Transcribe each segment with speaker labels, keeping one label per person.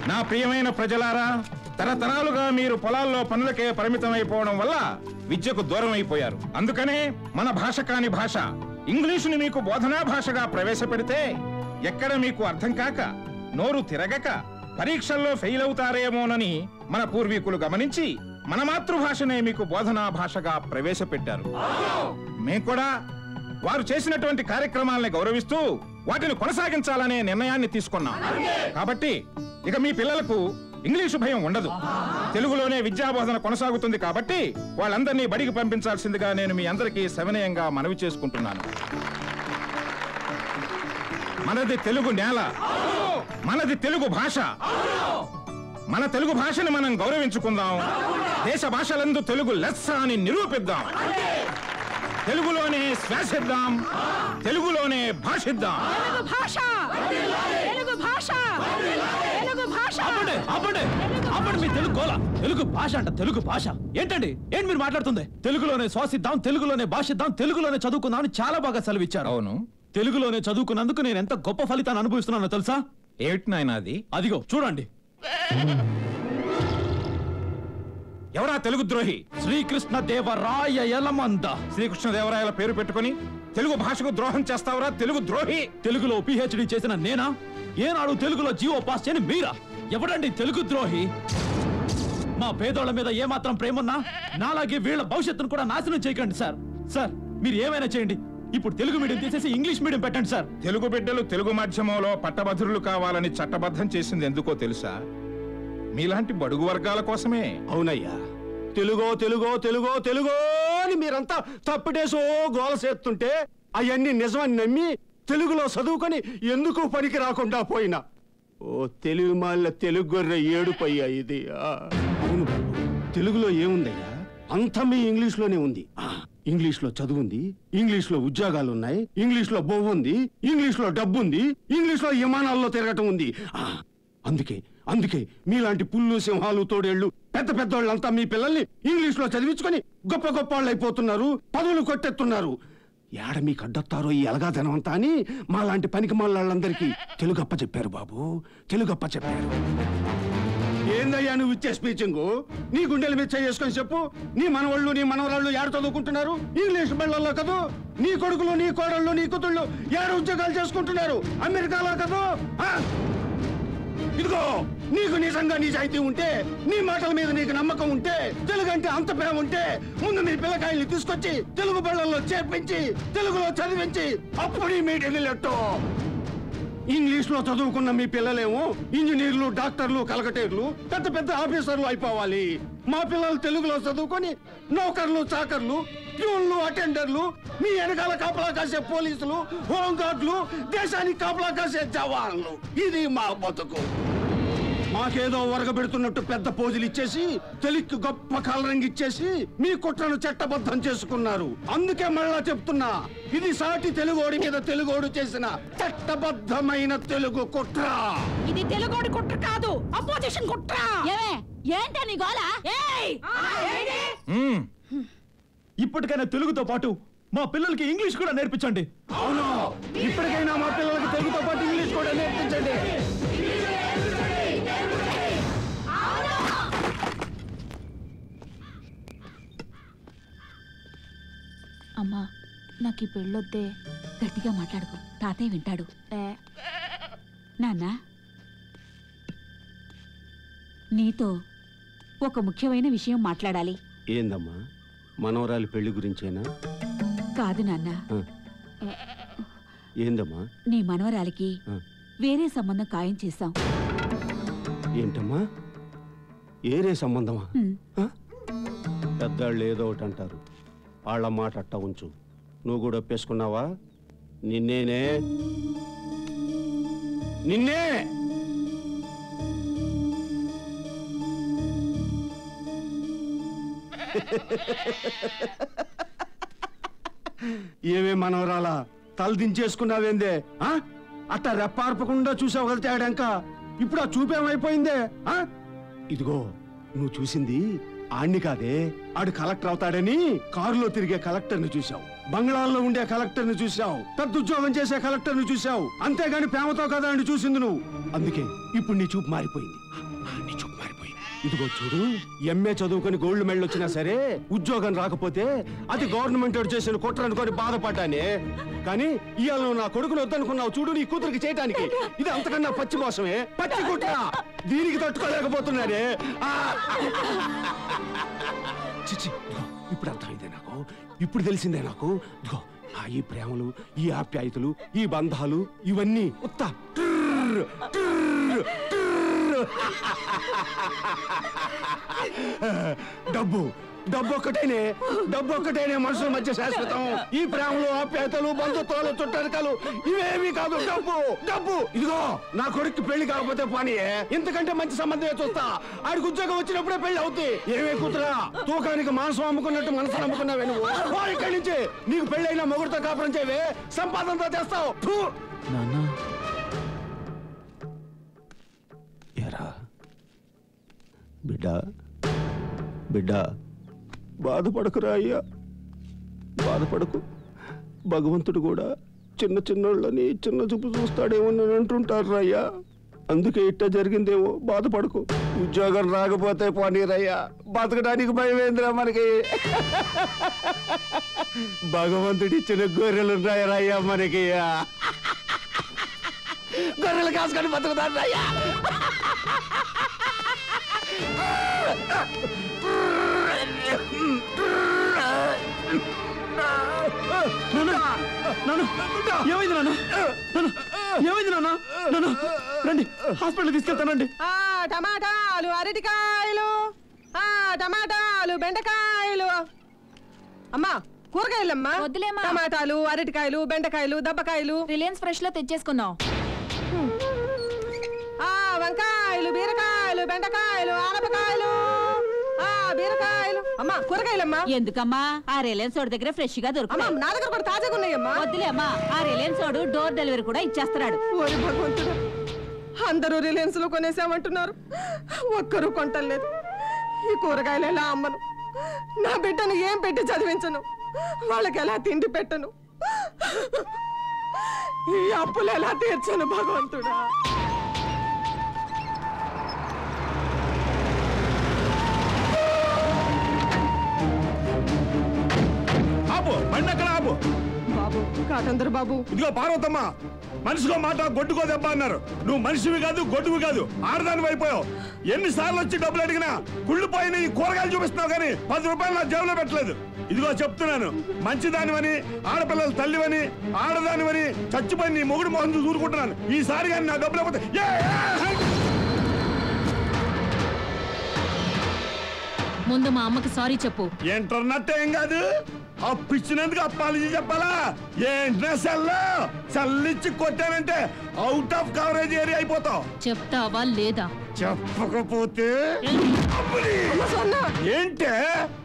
Speaker 1: నా ప్రియమైన ప్రజలారా, తరతరాలుగా మీరు పొలాల్లో పనులకే పరిమితమైపోవడం వల్ల విద్యకు దూరం అయిపోయారు. అందుకనే మన భాష కాని భాష ఇంగ్లీషుని మీకు బోధనా భాషగా ప్రవేశపెడితే ఎక్కడ మీకు అర్థం కాక నోరు తిరగక పరీక్షల్లో ఫెయిల్ అవుతారేమోనని మన పూర్వీకులు గమనించి మన మాతృభాషనే మీకు బోధనా భాషగా ప్రవేశపెట్టారు. మేం కూడా వారు చేసినటువంటి కార్యక్రమాలని గౌరవిస్తూ వాటిని కొనసాగించాలనే నిర్ణయాన్ని తీసుకున్నాం. కాబట్టి ఇక మీ పిల్లలకు ఇంగ్లీషు భయం ఉండదు. తెలుగులోనే విద్యాబోధన కొనసాగుతుంది. కాబట్టి వాళ్ళందరినీ బడికి పంపించాల్సిందిగా నేను మీ అందరికీ సవినయంగా మనవి చేసుకుంటున్నాను. మనది తెలుగు నేల, మనది తెలుగు భాష. మన తెలుగు భాషని మనం గౌరవించుకుందాం. దేశ భాషలందు తెలుగు లెస్స అని నిరూపిద్దాం. తెలుగులోనే శ్వాసిద్దాం, తెలుగులోనే భాషిద్దాం.
Speaker 2: మీ తెలుగు గోల, తెలుగు భాష అంట, తెలుగు భాష ఏంటండి? ఏంటి మీరు మాట్లాడుతుంది? తెలుగులోనే శ్వాసిద్దాం, తెలుగులోనే భాషిద్దాం, తెలుగులోనే చదువుకుందాం అని చాలా బాగా సెలవిచ్చారు.
Speaker 1: అవును,
Speaker 2: తెలుగులోనే చదువుకున్నందుకు నేను ఎంత గొప్ప ఫలితాన్ని అనుభవిస్తున్నానో తెలుసా?
Speaker 1: ఏమిటి నాయనా అది?
Speaker 2: అదిగో చూడండి.
Speaker 1: ఎవరా తెలుగు ద్రోహి?
Speaker 2: శ్రీకృష్ణ దేవరాయ యలమంద.
Speaker 1: శ్రీకృష్ణదేవరాయల పేరు పెట్టుకుని తెలుగు భాషకు ద్రోహం చేస్తావురా తెలుగు ద్రోహి?
Speaker 2: తెలుగులో పిహెచ్డి చేసిన నేనా? ఏనాడు తెలుగులో జీవో పాస్ చేయని మీరా? ఎవడండి తెలుగు ద్రోహి? మా పేదోళ్ల మీద ఏమాత్రం ప్రేమన్నా నాలాగే వీళ్ళ భవిష్యత్తును కూడా నాశనం చేయకండి సార్. సార్ మీరు ఏమైనా చేయండి, ఇప్పుడు తెలుగు మీడియం తీసేసి ఇంగ్లీష్ మీడియం పెట్టండి సార్.
Speaker 1: తెలుగు బిడ్డలు తెలుగు మాధ్యమంలో పట్టభద్రులు కావాలని చట్టబద్ధం చేసింది ఎందుకో తెలుసా? మీలాంటి బడుగు వర్గాల కోసమే.
Speaker 3: అవునయ్యా, తెలుగో తెలుగో తెలుగో తెలుగో అని మీరంతా తప్పిటేసో గోల చేస్తుంటే అవన్నీ నిజమని నమ్మి తెలుగులో చదువుకొని ఎందుకు పనికి రాకుండా పోయినా ఓ తెలుగు మాల తెలుగు గొర్రె ఏడుపయ్యా ఇది. అవును బాబు, తెలుగులో ఏముందయ్యా? అంతా మీ ఇంగ్లీష్లోనే ఉంది. ఇంగ్లీష్లో చదువుంది, ఇంగ్లీష్లో ఉద్యోగాలున్నాయి, ఇంగ్లీష్లో బొవ్వుంది, ఇంగ్లీష్లో డబ్బుంది, ఇంగ్లీష్లో విమానాల్లో తిరగటం ఉంది. అందుకే అందుకే మీలాంటి పుల్లు సింహాలు తోడేళ్లు పెద్ద పెద్దోళ్ళంతా మీ పిల్లల్ని ఇంగ్లీష్లో చదివించుకొని గొప్ప గొప్ప వాళ్ళు అయిపోతున్నారు, పదవులు కొట్టెత్తున్నారు. ఏడ మీకు అడ్డొత్తారో ఈ ఎలగాదనమంతా అని మాలాంటి పనికి మాళ్ళందరికీ తెలుగప్ప చెప్పారు బాబు, తెలుగప్ప చెప్పారు. ఏందయ్యా నువ్వు ఇచ్చే స్పీచింగు? నీ గుండెల మీద చేసుకొని చెప్పు. నీ మనవాళ్ళు నీ మనవరాళ్ళు ఏడ చదువుకుంటున్నారు? ఇంగ్లీష్ బళ్ళల్లో కదూ. నీ కొడుకులు నీ కోడళ్ళు నీ కూతుళ్ళు ఏడ ఉద్యోగాలు చేసుకుంటున్నారు? అమెరికాలో కదూ. ఇదిగో నీకు నిజంగా నిజాయితీ ఉంటే, నీ మాటల మీద నీకు నమ్మకం ఉంటే, తెలుగు అంటే అంత ప్రేమ ఉంటే ముందు మీ పిల్లకాయల్ని తీసుకొచ్చి తెలుగు బళ్ళల్లో చేర్పించి తెలుగులో చదివించి అప్పుడు ఈ మీటింగ్ లెట్టు. ఇంగ్లీష్ లో చదువుకున్న మీ పిల్లలేమో ఇంజనీర్లు, డాక్టర్లు, కలకటేర్లు, పెద్ద పెద్ద ఆఫీసర్లు అయిపోవాలి. మా పిల్లలు తెలుగులో చదువుకొని నౌకర్లు, చాకర్లు, ప్యూన్లు, అటెండర్లు, మీ వెనకాల కాపలా కాసే పోలీసులు, హోంగార్డులు, దేశానికి కాపలా కాసే జవాన్లు. ఇది మా బతుకు. మాకేదో వరగబెడుతున్నట్టు పెద్ద పోజులు ఇచ్చేసి తెలుగుకి గొప్ప కలరింగ్ ఇచ్చేసి మీ కుట్రను చట్టబద్ధం చేసుకున్నారు. అందుకే మళ్ళా చెప్తున్నా, ఇది సాటి తెలుగోడి మీద తెలుగోడు చేసిన చట్టబద్ధమైన తెలుగు కుట్ర.
Speaker 4: ఇది తెలుగోడి కుట్ర కాదు, అపోజిషన్ కుట్ర. ఏంటా నీ గోల?
Speaker 2: ఇప్పటికైనా తెలుగుతో పాటు మా పిల్లలకి ఇంగ్లీష్ కూడా నేర్పించండి.
Speaker 3: అవును, ఇప్పటికైనా మా పిల్లలకి తెలుగుతో పాటు ఇంగ్లీష్ కూడా నేర్పించండి.
Speaker 4: అమ్మా, నాకు ఈ పెళ్ళొద్దే. గట్టిగా మాట్లాడుకో, తాతయ్య వింటాడు. నాన్న, నీతో ఒక ముఖ్యమైన విషయం మాట్లాడాలి.
Speaker 3: ఏందమ్మా, మనవరాలి పెళ్లి గురించేనా?
Speaker 4: కాదు నాన్న.
Speaker 3: ఏందమ్మా?
Speaker 4: నీ మనవరాలికి వేరే సంబంధం ఖాయం చేశాం.
Speaker 3: ఏంటమ్మా, ఏరే సంబంధమా? పెద్దాళ్ళు ఏదో ఒకటి అంటారు, వాళ్ళ మాట అట్ట ఉంచు. నువ్వు కూడా ఒప్పేసుకున్నావా? నిన్నే ఏవే మనవరాలా, తల దించేసుకున్నావేందే? అట్ట రెప్పార్పకుండా చూసావు కదా తేడాక. ఇప్పుడు ఆ చూపేమైపోయిందే? ఇదిగో నువ్వు చూసింది ఆణ్ణి కాదే, ఆడు కలెక్టర్ అవుతాడని కారులో తిరిగే కలెక్టర్ని చూసావు. బంగ్లాల్లో ఉండే కలెక్టర్ ని చూసావు, పెద్ద ఉద్యోగం చేసే కలెక్టర్ ని చూసావు, అంతేగాని ప్రేమతో కదా అని చూసింది నువ్వు. అందుకే ఇప్పుడు నీ చూపు మారిపోయింది. నీ చూపు మారిపోయింది. ఇదిగో చూడు, ఎంఏ చదువుకొని గోల్డ్ మెడల్ వచ్చినా సరే ఉద్యోగం రాకపోతే అది గవర్నమెంట్ చేసిన కుట్ర అనుకొని బాధపడ్డానే. కానీ ఇవాళ నువ్వు నా కొడుకుని వద్దనుకున్నావు చూడు, నీ కూతురికి చేయటానికి. ఇది అంతకన్నా పచ్చి మోసమే, పచ్చి కుట్ర. దీనికి తట్టుకోలేకపోతున్నానే. చిచ్చి, ఇప్పుడు అర్థమైందే నాకు, ఇప్పుడు తెలిసిందే నాకు. ఇదిగో ఈ ప్రేమలు, ఈ ఆప్యాయతలు, ఈ బంధాలు ఇవన్నీ ఉత్త డబ్బు డబ్బు ఒక్కటేనే మనుషుల మధ్య శాశ్వతం. ఈ ప్రేమలు, ఆప్యాయతలు, బంధుత్వాలు, చుట్టరికలు ఇవేమీ కాదు. డబ్బు డబ్బు. ఇదిగో నా కొడుక్కి పెళ్లి కాకపోతే పనియే, ఇంతకంటే మంచి సంబంధమే చూస్తా. ఆడికి ఉద్యోగం వచ్చినప్పుడే పెళ్లి అవుతాయి. ఏమే కూతురా, తూకానికి మాంసం అమ్ముకున్నట్టు మనసు అమ్ముకున్నావే నువ్వు. ఇక్కడి నుంచి నీకు పెళ్ళైనా మొగుడుతో కాపురం చేయవే, సంపాదనతో చేస్తావు. బిడ్డ బిడ్డ, బాధపడకురా అయ్యా, బాధపడకు. భగవంతుడు కూడా చిన్న చిన్నోళ్ళని చిన్న చూపు చూస్తాడేమో అని అంటుంటారు అయ్యా. అందుకే ఇట్ట జరిగిందేమో, బాధపడకు. ఉద్యోగం రాకపోతే పోనీరయ్యా, బతకడానికి భయమేంద్రా మనకి. భగవంతుడి ఇచ్చిన గొర్రెలున్నాయరయ్యా మనకి. గొర్రెలు కాసుకొని బతుకుతారు అయ్యా.
Speaker 2: ఏమైంది నాన్న? ఏమైంది నాన్న? నాన్న రండి, హాస్పిటల్ తీసుకెళ్తానండి.
Speaker 5: టమాటాలు, అరటికాయలు, టమాటాలు, బెండకాయలు. అమ్మా కూరగాయలమ్మా.
Speaker 4: వద్దులేమ్మా.
Speaker 5: టమాటాలు, అరటికాయలు, బెండకాయలు, దబ్బకాయలు
Speaker 4: రిలయన్స్ ఫ్రెష్ లో తెచ్చేసుకున్నాం.
Speaker 5: వంకాయలు, బీరకాయలు, బెండకాయలు, ఆనపకాయలు, బీరకాయలు. అమ్మా కూరగాయలమ్మా.
Speaker 4: ఎందుకమ్మా? ఆ రిలయన్స్ వాడి దగ్గర ఫ్రెష్ గా దొరుకుతాయి.
Speaker 5: నా దగ్గర కూడా తాజాగా ఉన్నాయమ్మా.
Speaker 4: వద్దులేమ్మా, ఆ రిలయన్స్ వాడు డోర్ డెలివరీ కూడా ఇచ్చేస్తున్నాడు.
Speaker 5: ఓరి భగవంతుడా, అందరూ రిలయన్స్ లో కొనేసామంటున్నారు, ఒక్కరూ కొంటలేదు. ఈ కూరగాయలు ఎలా అమ్మను? నా బిడ్డను ఏం పెట్టి చదివించను? వాళ్ళకి ఎలా తిండి పెట్టను? ఈ అప్పులు ఎలా తీర్చను భగవంతుడా? బాబు కాటందరు బాబు.
Speaker 6: ఇదిగో పార్వతమ్మ, మనిషికో మాట గొడ్డుకో దెబ్బ అన్నారు. నువ్వు మనిషివి కాదు, గొడ్డువి కాదు, ఆడదాని అయిపోయావు. ఎన్నిసార్లు వచ్చి డబ్బులు అడిగినా కుళ్ళిపోయిన ఈ కూరగాయలు చూపిస్తున్నావు కానీ 10 రూపాయలు నా జేబులో పెట్టలేదు. ఇదిగో చెప్తున్నాను, మంచిదానివని, ఆడపిల్లల తల్లివని, ఆడదానివని చచ్చిపోయి నీ మొగుడు మొహం చూసి ఊరుకుంటున్నాను. ఈసారి కానీ నా డబ్బులు అయిపోతే
Speaker 4: ముందు మా అమ్మకి సారీ చెప్పు.
Speaker 6: ఏంటన్నట్టు ఏం కాదు, అప్పు ఇచ్చినందుకు అప్పాలజీ చెప్పాలా? ఏంటనే చల్లిచ్చి కొట్టానంటే అవుట్ ఆఫ్ కవరేజ్ ఏరియా అయిపోతావు.
Speaker 4: చెప్తావా లేదా?
Speaker 6: చెప్పకపోతే ఏంటే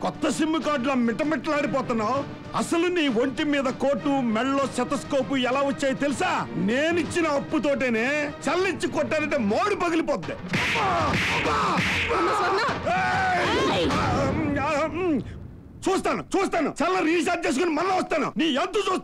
Speaker 6: కొత్త సిమ్ కార్డులో మిట్టమిట్టలాడిపోతున్నావు? అసలు నీ ఒంటి మీద కోటు, మెళ్ళలో సెటస్కోపు ఎలా వచ్చాయి తెలుసా? నేనిచ్చిన అప్పుతోటేనే చల్లిచ్చి కొట్టానంటే మోడు పగిలిపోద్ది. చూస్తాను చల్ల రీఛార్జ్ చేసుకుని మళ్ళీ వస్తాను. నీ ఎంత చూస్తాను.